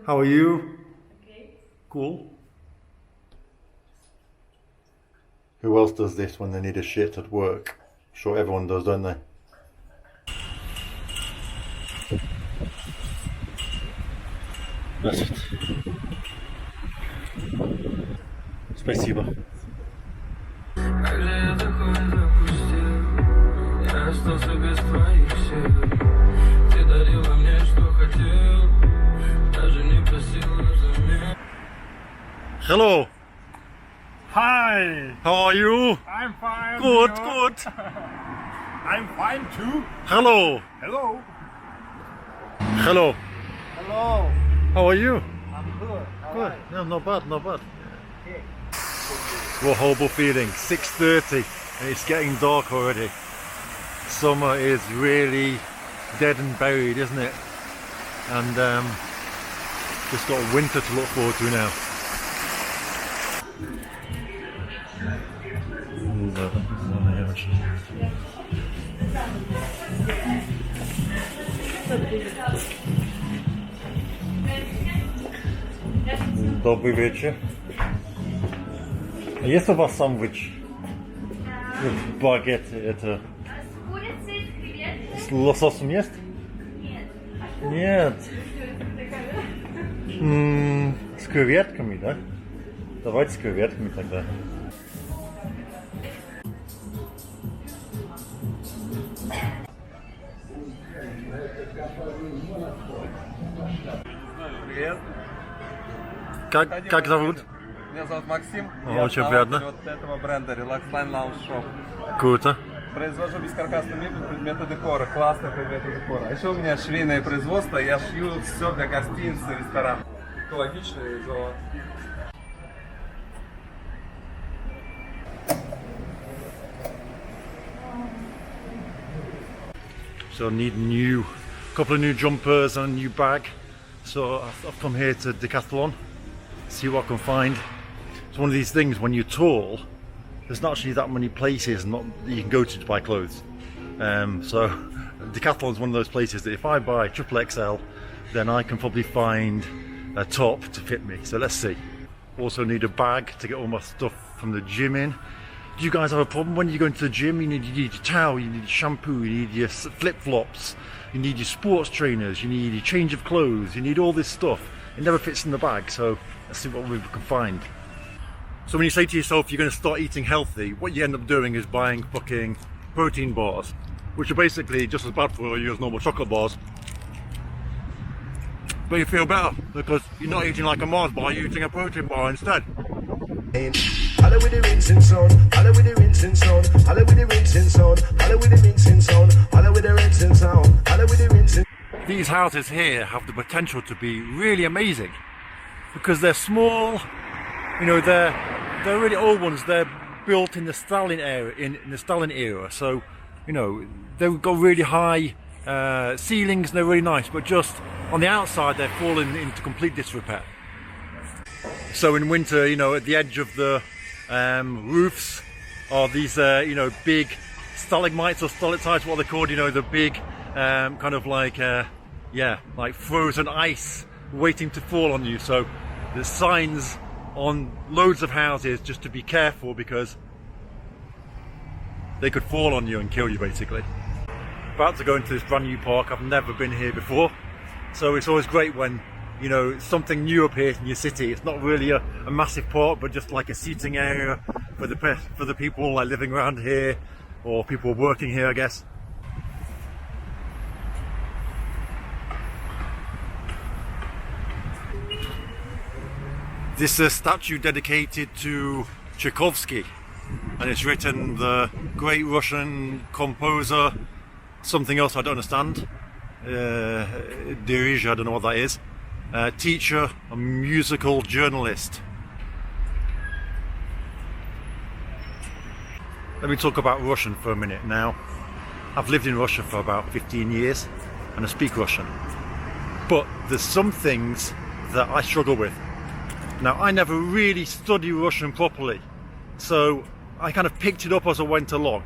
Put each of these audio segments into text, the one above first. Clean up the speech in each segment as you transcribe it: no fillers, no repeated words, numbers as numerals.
How are you? Okay. Cool. Who else does this when they need a shit at work? Sure, everyone does, don't they? That's it. Спасибо. Hello. Hi. How are you? I'm fine. Good, you? good. I'm fine too. Hello. Hello. Hello. Hello. How are you? I'm good. Good. No, not bad, not bad. What a horrible feeling. 6:30 and it's getting dark already. Summer is really dead and buried, isn't it? And just got winter to look forward to now. Dobry wieczór. Jest u was sandwich? Baguette это. С лососем есть? Нет. С креветками, да? Давайте с креветками тогда. Привет. Как зовут? Меня зовут Максим. О, очень приятно. Вот этого бренда Relaxline Lounge Shop. Круто. Произвожу бескаркасную мебель, предметы декора, классные предметы декора. А еще у меня швейное производство, я шью все для гостиниц и ресторанов. Экологично и золото. So I need couple of new jumpers and a new bag. So I've come here to Decathlon, see what I can find. It's one of these things when you're tall, there's not actually that many places that you can go to buy clothes. So Decathlon is one of those places that if I buy triple XL, then I can probably find a top to fit me. So let's see. Also need a bag to get all my stuff from the gym in. Do you guys have a problem when you go into the gym? You need your towel, you need your shampoo, you need your flip-flops, you need your sports trainers, you need your change of clothes, you need all this stuff. It never fits in the bag, so let's see what we can find. So when you say to yourself you're going to start eating healthy, what you end up doing is buying fucking protein bars, which are basically just as bad for you as normal chocolate bars. But you feel better because you're not eating like a Mars bar, you're eating a protein bar instead. Holla with the rinsing sound, holla with the rinsing sound, holla with the rinsing sound, holla with the rinsing sound, holla with the rinsing sound, holla with the rinsing. These houses here have the potential to be really amazing because they're small, you know, they're really old ones. They're built in the Stalin era, in the Stalin era. So, you know, they've got really high ceilings and they're really nice, but just on the outside they're falling into complete disrepair. So in winter, you know, at the edge of the roofs are these, you know, big stalagmites or stalactites, what they're called, you know, the big kind of like, yeah, like frozen ice waiting to fall on you. So there's signs on loads of houses just to be careful because they could fall on you and kill you basically. About to go into this brand new park. I've never been here before, so it's always great when, you know, something new appears in your city. It's not really a massive park, but just like a seating area for the people like living around here or people working here, I guess. This is a statue dedicated to Tchaikovsky, and it's written the great Russian composer, something else I don't understand, dirige, I don't know what that is, teacher, a musical journalist. Let me talk about Russian for a minute now. I've lived in Russia for about 15 years and I speak Russian, but there's some things that I struggle with. Now, I never really studied Russian properly, so I kind of picked it up as I went along.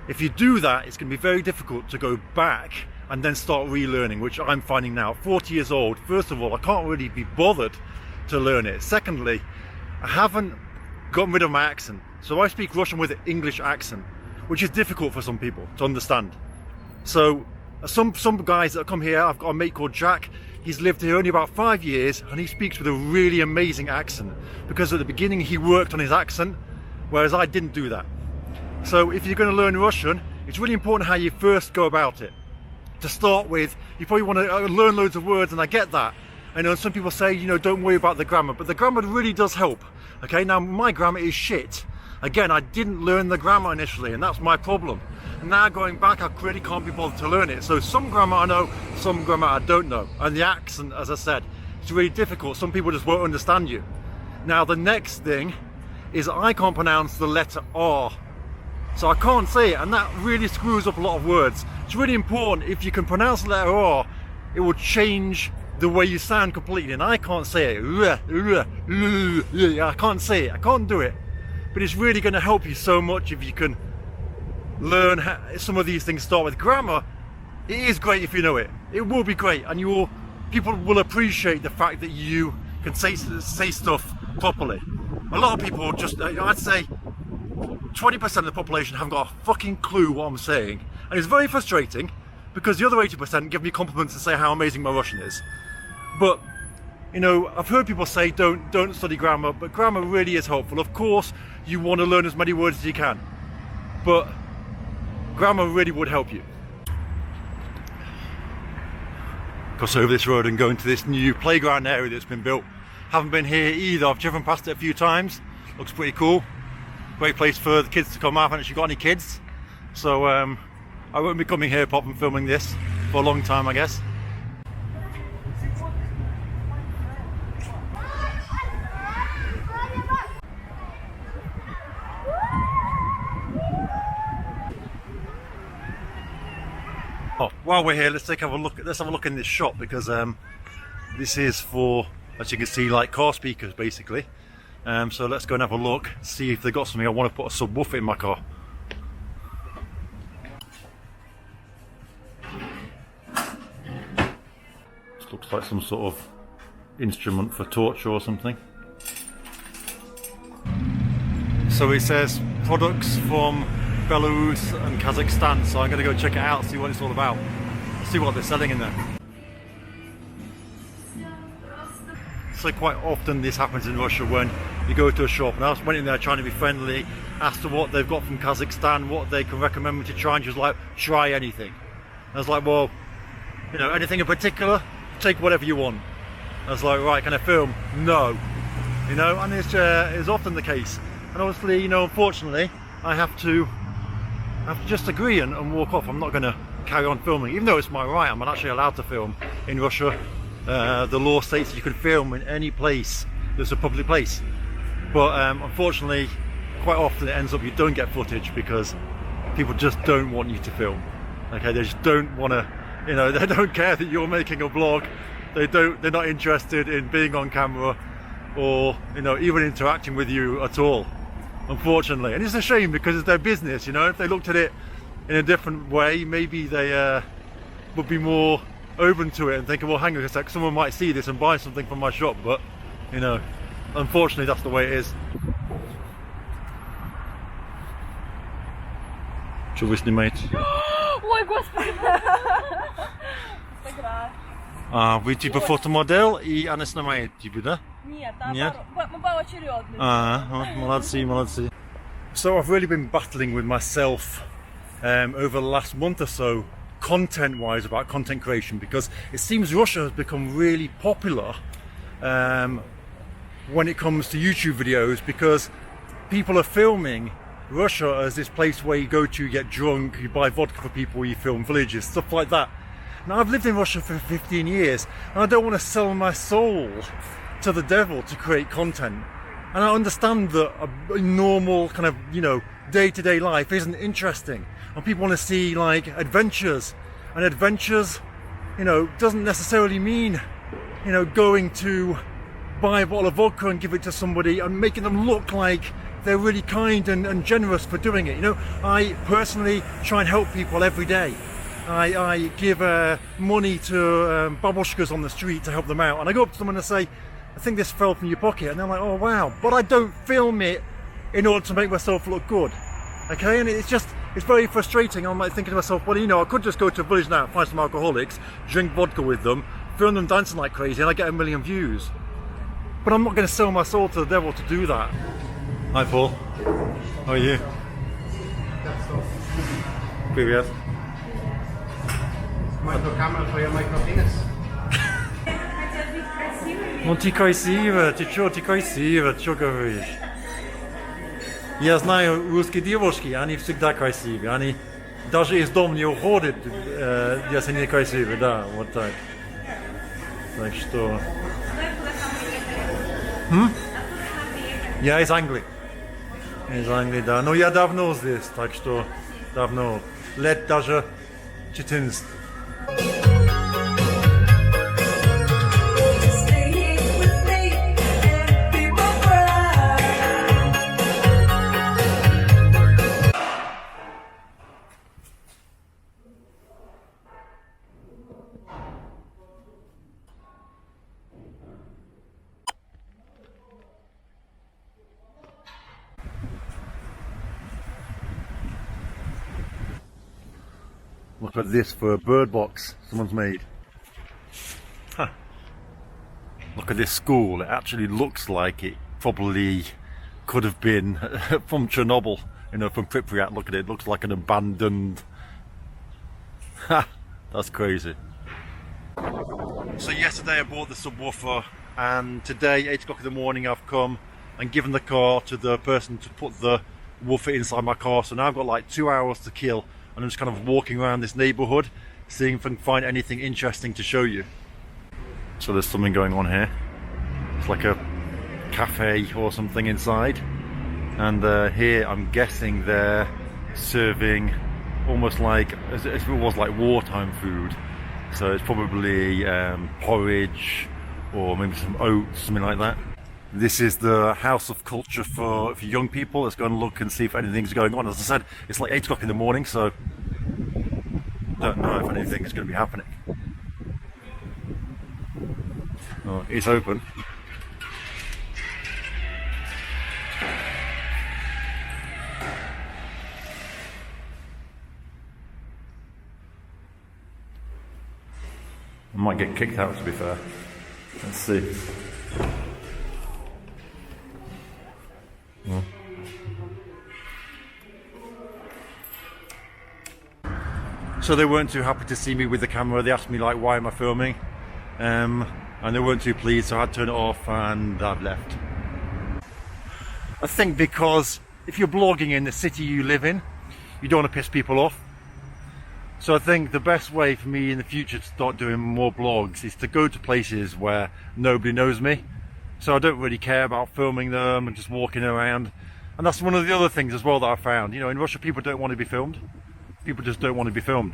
If you do that, it's going to be very difficult to go back and then start relearning, which I'm finding now. 40 years old, first of all, I can't really be bothered to learn it. Secondly, I haven't gotten rid of my accent. So I speak Russian with an English accent, which is difficult for some people to understand. So some guys that come here, I've got a mate called Jack. He's lived here only about 5 years, and he speaks with a really amazing accent, because at the beginning he worked on his accent, whereas I didn't do that. So if you're going to learn Russian, it's really important how you first go about it. To start with, you probably want to learn loads of words, and I get that. I know some people say, you know, don't worry about the grammar, but the grammar really does help. Okay, now my grammar is shit. Again, I didn't learn the grammar initially, and that's my problem. And now going back, I really can't be bothered to learn it. So some grammar I know, some grammar I don't know. And the accent, as I said, it's really difficult. Some people just won't understand you. Now the next thing is I can't pronounce the letter R. So I can't say it, and that really screws up a lot of words. It's really important, if you can pronounce the letter R, it will change the way you sound completely. And I can't say it. I can't say it. I can't do it. But it's really going to help you so much if you can learn how some of these things start with grammar. It is great if you know it. It will be great, and people will appreciate the fact that you can say stuff properly. A lot of people just, I'd say 20% of the population haven't got a fucking clue what I'm saying, and it's very frustrating, because the other 80% give me compliments and say how amazing my Russian is. But you know, I've heard people say don't study grammar, but grammar really is helpful. Of course, you want to learn as many words as you can, but grammar really would help you. Cross over this road and go into this new playground area that's been built. Haven't been here either. I've driven past it a few times. Looks pretty cool. Great place for the kids to come. I haven't actually got any kids, so I won't be coming here apart from filming this for a long time, I guess. Oh, while we're here, let's have a look in this shop, because this is for, as you can see, like car speakers basically. So let's go and have a look, see if they got something. I want to put a subwoofer in my car. This looks like some sort of instrument for torture or something. So it says products from Belarus and Kazakhstan, so I'm going to go check it out, see what it's all about, see what they're selling in there. So quite often this happens in Russia when you go to a shop, and I went in there trying to be friendly, asked her what they've got from Kazakhstan, what they can recommend me to try, and she was like, try anything. I was like, well, you know, anything in particular? Take whatever you want. I was like, right, can I film? No. You know, and it's often the case. And obviously, you know, unfortunately, I have to just agree and walk off. I'm not going to carry on filming, even though it's my right. I'm actually allowed to film in Russia. The law states that you can film in any place that's a public place. But unfortunately, quite often it ends up you don't get footage because people just don't want you to film. Okay, they just don't want to, you know, they don't care that you're making a vlog. They're not interested in being on camera or, you know, even interacting with you at all, unfortunately. And it's a shame because it's their business, you know. If they looked at it in a different way, maybe they would be more open to it and thinking, well, hang on a sec, someone might see this and buy something from my shop. But, you know, unfortunately that's the way it is. Что вы снимаете? Ой, господи! Сыграй. А, вы типа фотомодель и она снимает тебя, да? Нет, Нет? мы поочередно. Молодцы, молодцы. So I've really been battling with myself over the last month or so, content-wise, about content creation, because it seems Russia has become really popular when it comes to YouTube videos, because people are filming Russia as this place where you go to, you get drunk, you buy vodka for people, you film villages, stuff like that. Now I've lived in Russia for 15 years and I don't want to sell my soul to the devil to create content. And I understand that a normal kind of, you know, day-to-day life isn't interesting, and people want to see like adventures, and adventures, you know, doesn't necessarily mean, you know, going to buy a bottle of vodka and give it to somebody and making them look like they're really kind and generous for doing it. You know, I personally try and help people every day, I give money to babushkas on the street to help them out, and I go up to someone and say, I think this fell from your pocket, and they're like, oh wow, but I don't film it in order to make myself look good, okay? And it's very frustrating. I'm like thinking to myself, well, you know, I could just go to a village now, find some alcoholics, drink vodka with them, film them dancing like crazy, and I get 1 million views. But I'm not going to sell my soul to the devil to do that. Hi Paul, how are you? Привет. Ну ты красивая, ты красивая, чё говоришь? Я знаю, русские девушки, они всегда красивые, они даже из дома не уходят, если не красивые, да, вот так. Так что... Я из Англии. Из Англии, да, но я давно здесь, так что давно, лет даже 14. Look at this for a bird box someone's made. Huh. Look at this school. It actually looks like it probably could have been from Chernobyl, you know, from Pripyat. Look at it. It looks like an abandoned... Ha! That's crazy. So yesterday I bought the subwoofer, and today, 8 o'clock in the morning, I've come and given the car to the person to put the woofer inside my car. So now I've got like 2 hours to kill. And I'm just kind of walking around this neighbourhood, seeing if I can find anything interesting to show you. So there's something going on here. It's like a cafe or something inside. And here I'm guessing they're serving almost like, as if it was like wartime food. So it's probably porridge or maybe some oats, something like that. This is the house of culture for young people. Let's go and look and see if anything's going on. As I said, it's like 8 o'clock in the morning, so don't know if anything is going to be happening. Oh, it's open. I might get kicked out, to be fair. Let's see. So they weren't too happy to see me with the camera. They asked me like, why am I filming? And they weren't too pleased, so I had to turn it off and I've left. I think because if you're blogging in the city you live in, you don't want to piss people off. So I think the best way for me in the future to start doing more blogs is to go to places where nobody knows me. So I don't really care about filming them and just walking around. And that's one of the other things as well that I found. You know, in Russia people don't want to be filmed. People just don't want to be filmed.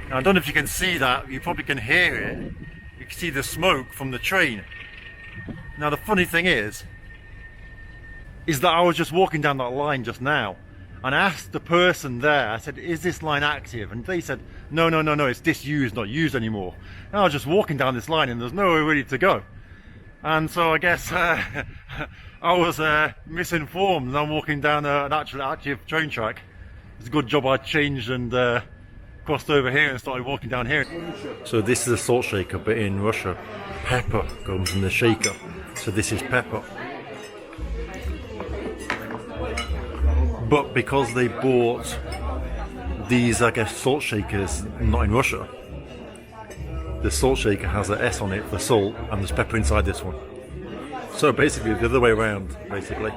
Now, I don't know if you can see that, you probably can hear it. You can see the smoke from the train. Now the funny thing is that I was just walking down that line just now and I asked the person there, I said, is this line active? And they said, no, it's disused, not used anymore. And I was just walking down this line and there's nowhere really to go. And so I guess I was misinformed and I'm walking down an actual active train track. It's a good job I changed and crossed over here and started walking down here. So this is a salt shaker, but in Russia, pepper comes in the shaker. So this is pepper. But because they bought these, I guess, salt shakers not in Russia, the salt shaker has an S on it for salt and there's pepper inside this one. So basically the other way around, basically.